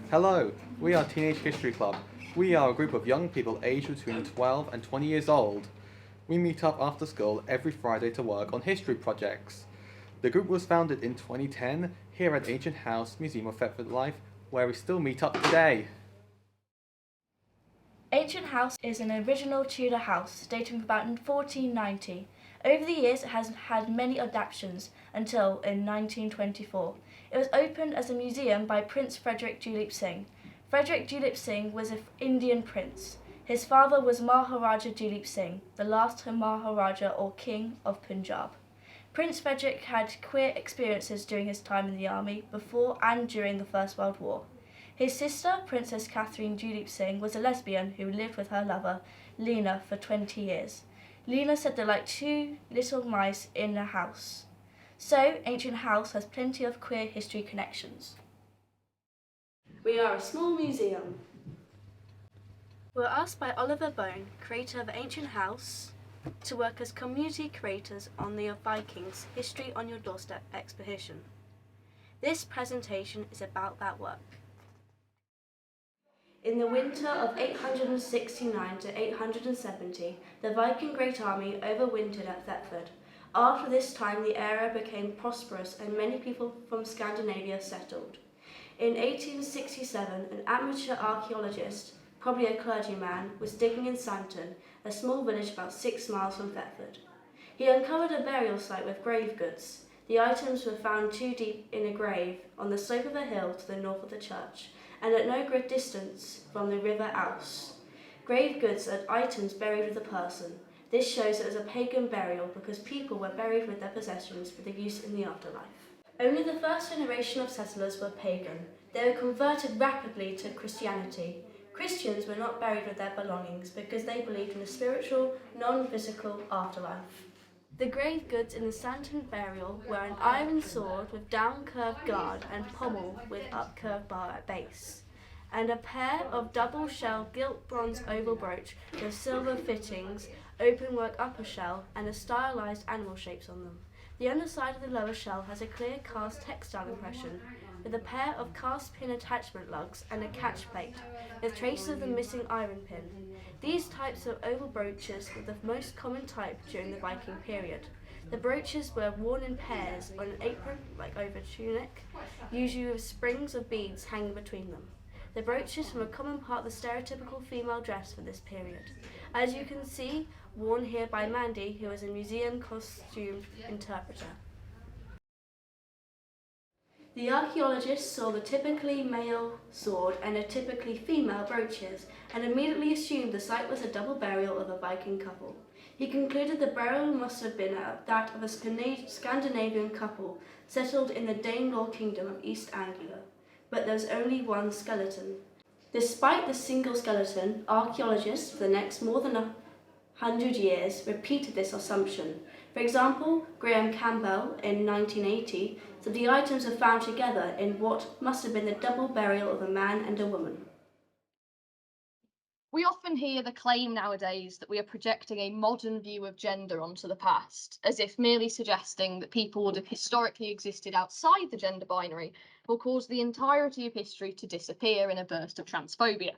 Hello, we are Teenage History Club. We are a group of young people aged between 12 and 20 years old. We meet up after school every Friday to work on history projects. The group was founded in 2010 here at Ancient House Museum of Thetford Life, where we still meet up today. Ancient House is an original Tudor house dating from about 1490. Over the years it has had many adaptations until in 1924. It was opened as a museum by Prince Frederick Julep Singh. Frederick Julep Singh was an Indian prince. His father was Maharaja Julep Singh, the last Maharaja or king of Punjab. Prince Frederick had queer experiences during his time in the army before and during the First World War. His sister, Princess Catherine Julep Singh, was a lesbian who lived with her lover, Lena, for 20 years. Lena said they're like two little mice in a house. So, Ancient House has plenty of queer history connections. We are a small museum. We were asked by Oliver Bone, creator of Ancient House, to work as community creators on the Vikings History on Your Doorstep expedition. This presentation is about that work. In the winter of 869 to 870, the Viking Great Army overwintered at Thetford. After this time, the area became prosperous and many people from Scandinavia settled. In 1867, an amateur archaeologist, probably a clergyman, was digging in Santon, a small village about 6 miles from Thetford. He uncovered a burial site with grave goods. The items were found 2 deep in a grave on the slope of a hill to the north of the church, and at no great distance from the River Ouse. Grave goods are items buried with a person. This shows it was a pagan burial because people were buried with their possessions for the use in the afterlife. Only the first generation of settlers were pagan. They were converted rapidly to Christianity. Christians were not buried with their belongings because they believed in a spiritual, non-physical afterlife. The grave goods in the Santon burial were an iron sword with down-curved guard and pommel with up-curved bar at base, and a pair of double-shell gilt bronze oval brooch with silver fittings, open-work upper shell, and a stylized animal shapes on them. The underside of the lower shell has a clear cast textile impression, with a pair of cast pin attachment lugs and a catch plate, with traces of the missing iron pin. These types of oval brooches were the most common type during the Viking period. The brooches were worn in pairs on an apron, like over tunic, usually with springs of beads hanging between them. The brooches were a common part of the stereotypical female dress for this period. As you can see, worn here by Mandy, who is a museum costume interpreter. The archaeologist saw the typically male sword and the typically female brooches and immediately assumed the site was a double burial of a Viking couple. He concluded the burial must have been that of a Scandinavian couple settled in the Danelaw kingdom of East Anglia, but there was only one skeleton. Despite the single skeleton, archaeologists for the next more than 100 years repeated this assumption. For example, Graham Campbell in 1980 said the items were found together in what must have been the double burial of a man and a woman. We often hear the claim nowadays that we are projecting a modern view of gender onto the past, as if merely suggesting that people would have historically existed outside the gender binary will cause the entirety of history to disappear in a burst of transphobia.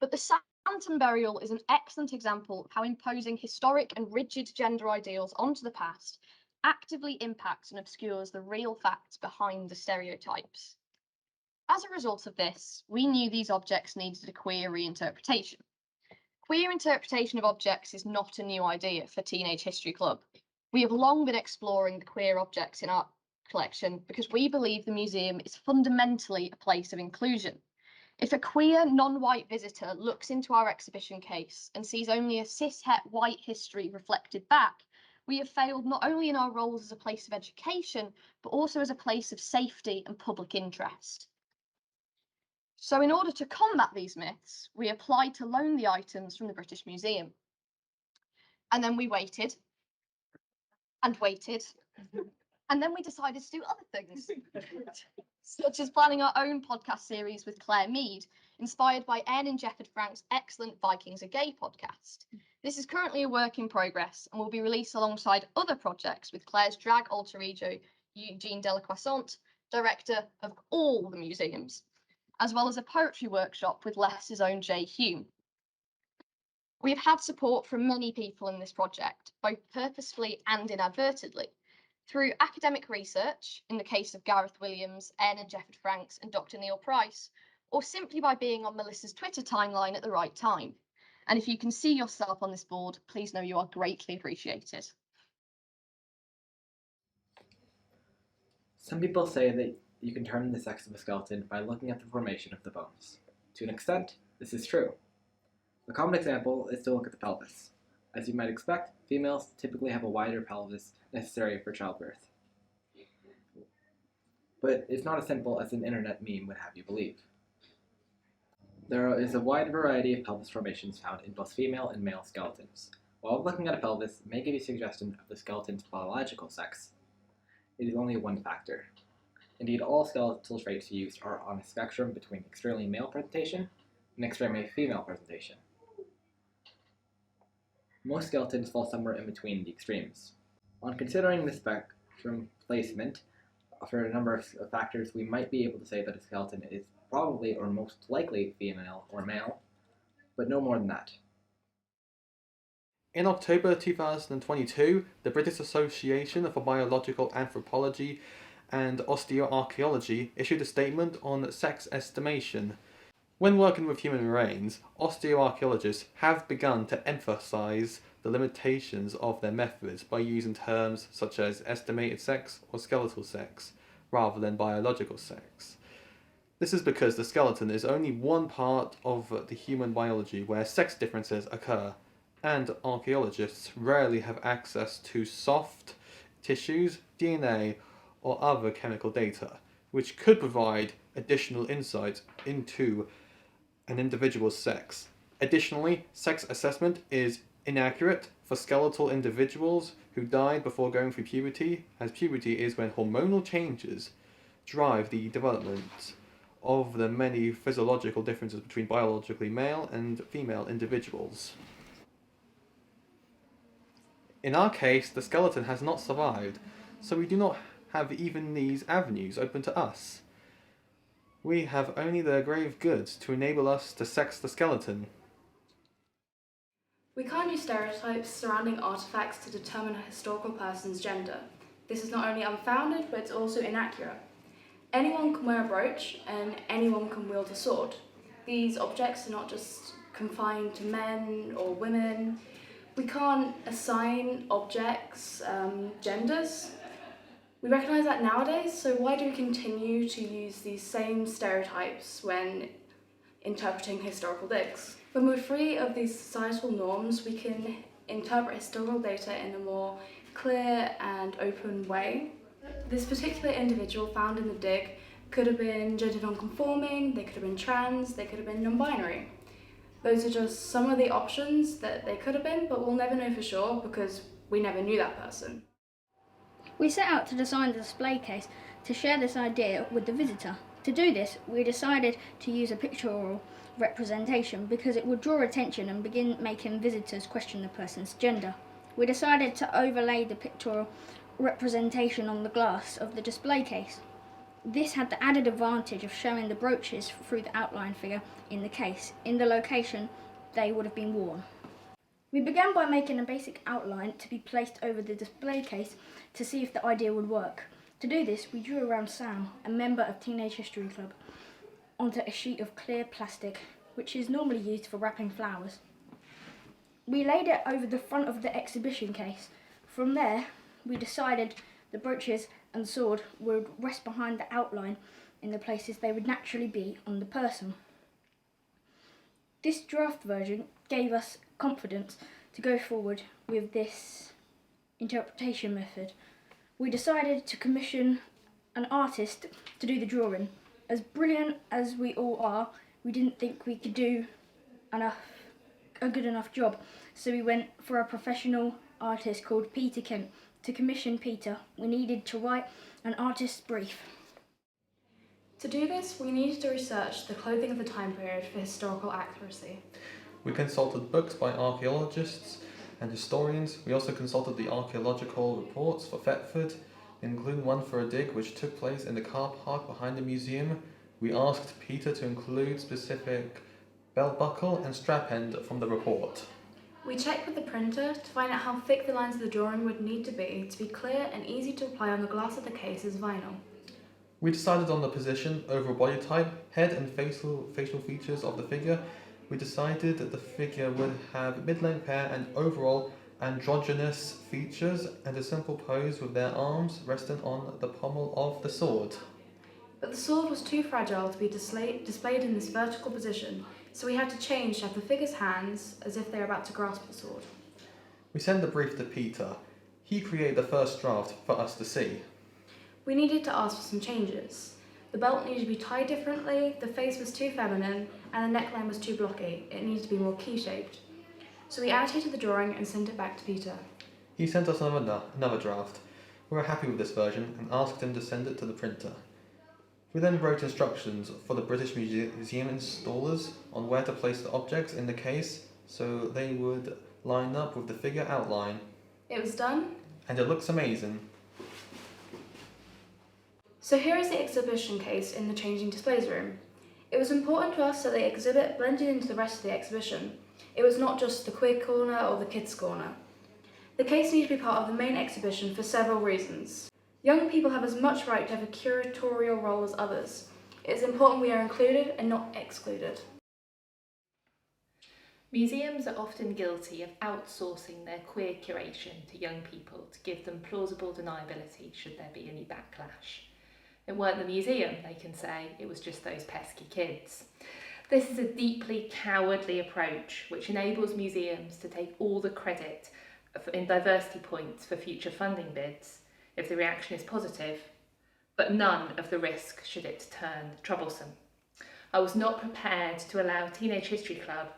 But the Santon burial is an excellent example of how imposing historic and rigid gender ideals onto the past actively impacts and obscures the real facts behind the stereotypes. As a result of this, we knew these objects needed a queer reinterpretation. Queer interpretation of objects is not a new idea for Teenage History Club. We have long been exploring the queer objects in our collection because we believe the museum is fundamentally a place of inclusion. If a queer, non-white visitor looks into our exhibition case and sees only a cis-het white history reflected back, we have failed not only in our roles as a place of education, but also as a place of safety and public interest. So in order to combat these myths, we applied to loan the items from the British Museum. And then we waited and waited. And then we decided to do other things, such as planning our own podcast series with Claire Mead, inspired by Anne and Jefford Frank's excellent Vikings Are Gay podcast. This is currently a work in progress and will be released alongside other projects with Claire's drag alter ego, Eugene Delacroissant, director of all the museums. as well as a poetry workshop with Leicester's own J. Hume. We've had support from many people in this project, both purposefully and inadvertently, through academic research, in the case of Gareth Williams, N and Jefford Franks, and Dr. Neil Price, or simply by being on Melissa's Twitter timeline at the right time. And if you can see yourself on this board, please know you are greatly appreciated. Some people say that you can determine the sex of a skeleton by looking at the formation of the bones. To an extent, this is true. A common example is to look at the pelvis. As you might expect, females typically have a wider pelvis necessary for childbirth. But it's not as simple as an internet meme would have you believe. There is a wide variety of pelvis formations found in both female and male skeletons. While looking at a pelvis may give you a suggestion of the skeleton's biological sex, it is only one factor. Indeed, all skeletal traits used are on a spectrum between extremely male presentation and extremely female presentation. Most skeletons fall somewhere in between the extremes. On considering the spectrum placement for a number of factors, we might be able to say that a skeleton is probably or most likely female or male, but no more than that. In October 2022, the British Association for Biological Anthropology and Osteoarchaeology issued a statement on sex estimation. When working with human remains, osteoarchaeologists have begun to emphasize the limitations of their methods by using terms such as estimated sex or skeletal sex, rather than biological sex. This is because the skeleton is only one part of the human biology where sex differences occur, and archaeologists rarely have access to soft tissues, DNA, or other chemical data, which could provide additional insight into an individual's sex. Additionally, sex assessment is inaccurate for skeletal individuals who died before going through puberty, as puberty is when hormonal changes drive the development of the many physiological differences between biologically male and female individuals. In our case, the skeleton has not survived, so we do not have even these avenues open to us. We have only the grave goods to enable us to sex the skeleton. We can't use stereotypes surrounding artifacts to determine a historical person's gender. This is not only unfounded, but it's also inaccurate. Anyone can wear a brooch, and anyone can wield a sword. These objects are not just confined to men or women. We can't assign objects genders. We recognise that nowadays, so why do we continue to use these same stereotypes when interpreting historical digs? When we're free of these societal norms, we can interpret historical data in a more clear and open way. This particular individual found in the dig could have been gender non-conforming, they could have been trans, they could have been non-binary. Those are just some of the options that they could have been, but we'll never know for sure because we never knew that person. We set out to design the display case to share this idea with the visitor. To do this, we decided to use a pictorial representation because it would draw attention and begin making visitors question the person's gender. We decided to overlay the pictorial representation on the glass of the display case. This had the added advantage of showing the brooches through the outline figure in the case, in the location they would have been worn. We began by making a basic outline to be placed over the display case to see if the idea would work. To do this, we drew around Sam, a member of Teenage History Club, onto a sheet of clear plastic, which is normally used for wrapping flowers. We laid it over the front of the exhibition case. From there, we decided the brooches and sword would rest behind the outline in the places they would naturally be on the person. This draft version gave us confidence to go forward with this interpretation method. We decided to commission an artist to do the drawing. As brilliant as we all are, we didn't think we could do a good enough job, so we went for a professional artist called Peter Kent. To commission Peter, we needed to write an artist's brief. To do this, we needed to research the clothing of the time period for historical accuracy. We consulted books by archaeologists and historians. We also consulted the archaeological reports for Thetford, including one for a dig which took place in the car park behind the museum. We asked Peter to include specific belt buckle and strap end from the report. We checked with the printer to find out how thick the lines of the drawing would need to be clear and easy to apply on the glass of the case as vinyl. We decided on the position, overall body type, head and facial features of the figure. We decided that the figure would have mid-length hair and overall androgynous features and a simple pose with their arms resting on the pommel of the sword. But the sword was too fragile to be displayed in this vertical position, so we had to change to have the figure's hands as if they were about to grasp the sword. We sent the brief to Peter. He created the first draft for us to see. We needed to ask for some changes. The belt needed to be tied differently, the face was too feminine, and the neckline was too blocky. It needed to be more key-shaped. So we annotated the drawing and sent it back to Peter. He sent us another draft. We were happy with this version and asked him to send it to the printer. We then wrote instructions for the British Museum installers on where to place the objects in the case so they would line up with the figure outline. It was done. And it looks amazing. So here is the exhibition case in the changing displays room. It was important to us that the exhibit blended into the rest of the exhibition. It was not just the queer corner or the kids corner. The case needed to be part of the main exhibition for several reasons. Young people have as much right to have a curatorial role as others. It is important we are included and not excluded. Museums are often guilty of outsourcing their queer curation to young people to give them plausible deniability should there be any backlash. It weren't the museum, they can say, it was just those pesky kids. This is a deeply cowardly approach which enables museums to take all the credit in diversity points for future funding bids if the reaction is positive, but none of the risk should it turn troublesome. I was not prepared to allow Teenage History Club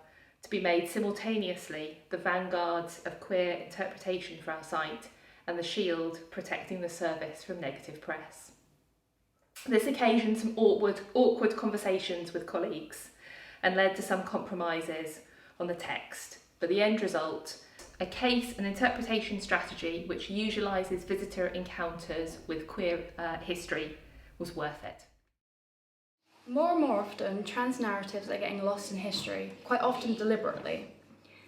to be made simultaneously the vanguards of queer interpretation for our site and the shield protecting the service from negative press. This occasioned some awkward conversations with colleagues and led to some compromises on the text, but the end result, a case and interpretation strategy which utilises visitor encounters with queer history, was worth it. More and more often, trans narratives are getting lost in history, quite often deliberately.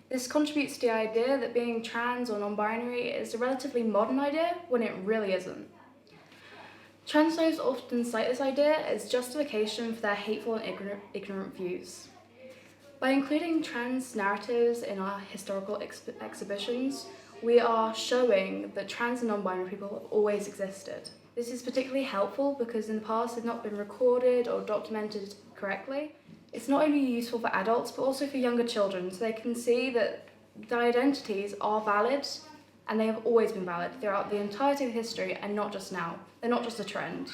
This contributes to the idea that being trans or non-binary is a relatively modern idea when it really isn't. Transphobes often cite this idea as justification for their hateful and ignorant views. By including trans narratives in our historical exhibitions, we are showing that trans and non-binary people have always existed. This is particularly helpful because in the past they've not been recorded or documented correctly. It's not only useful for adults but also for younger children so they can see that their identities are valid and they have always been valid throughout the entirety of history and not just now. They're not just a trend.